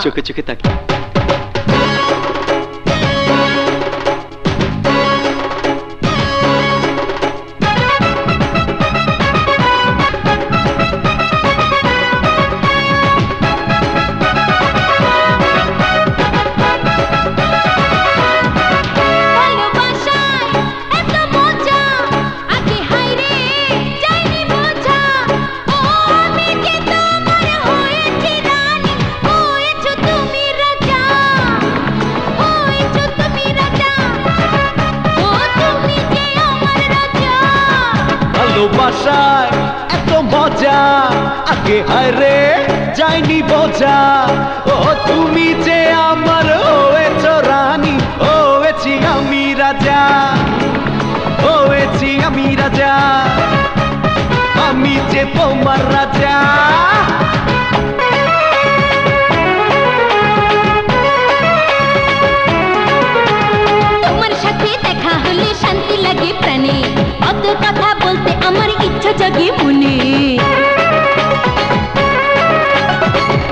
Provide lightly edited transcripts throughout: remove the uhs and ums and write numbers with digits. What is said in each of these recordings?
চোখে চোখে তাকি। ভালোবাসায় এত মজা আগে হায় রে যায়নি বোঝা। ও তুমি যে আমার হয়েছ রানী, হয়েছি আমি রাজা, হয়েছি আমি রাজা, আমি যে তোমার রাজা। তোমার সাথে দেখা হলে শান্তি লাগে প্রাণে, অত কথা বলতে আমার ইচ্ছা জাগে মনে।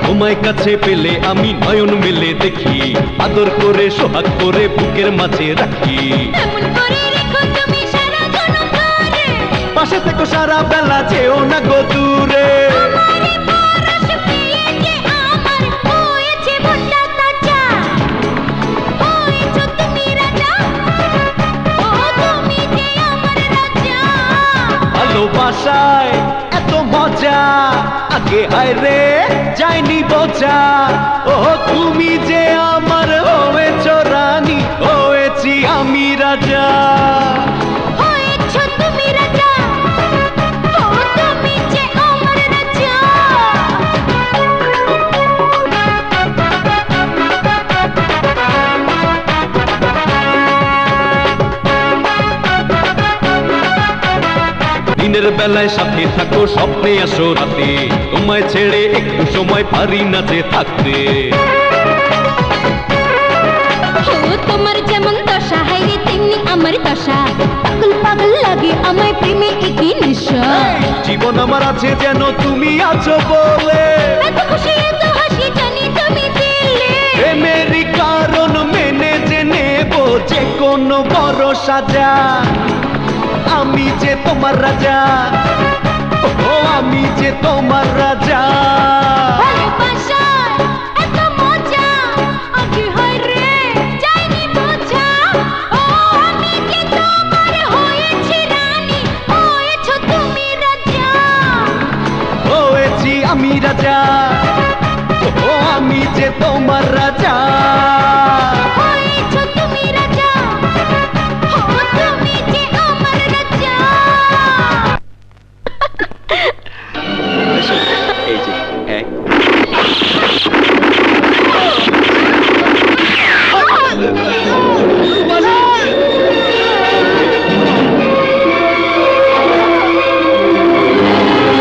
তোমায় কাছে পেলে আমি নয়ন মেলে দেখি, আদর করে সোহাগ করে বুকের মাঝে রাখি। এমন করে রেখো তুমি সারা জনম ধরে, পাশে থেকো সারা বেলা, যেও না গো দূরে। আমারে পরশ পেয়ে যে আমার হয়েছে ভুট্টা তাজা, হয়েছো তুমি রাজা, ও তুমি যে আমার রাজা। ভালোবাসায় এত মজা আগে হায় রে যায়নি বোঝা। ও তুমি যে আমার হয়েছ রানী, হয়েছি আমি রাজা। হয়েছো তুমি রাজা, ও তুমি যে আমার রাজা। দিনের বেলায় সাথে থাকো, স্বপ্নে আসো রাতে, তোমায় ছেড়ে একটু সময় পারি না যে থাকতে। ও তোমার যেমন দশা হাইরে তেমনি আমার দশা, পাগল পাগল লাগে আমায় প্রেমে একই নেশা। জীবন আমার আছে যেন তুমি আছো বলে, এত খুশি এত হাসি জানি তুমি দিলে। প্রেমেরই কারণ মেনে যে নেব যে কোনো বড় সাজা। আমি যে তোমার রাজা, ও আমি যে তোমার রাজা। ভালোবাসায় এত মজা আগে হয় রে যায়নি বোঝা। ও আমি যে তোমার হয়েছি রানী, হয়েছো তুমি রাজা, হয়েছি আমি রাজা, ও আমি যে তোমার রাজা। হয়েছো তুমি রাজা, ও তুমি যে আমার রাজা। এই যে হ্যাঁ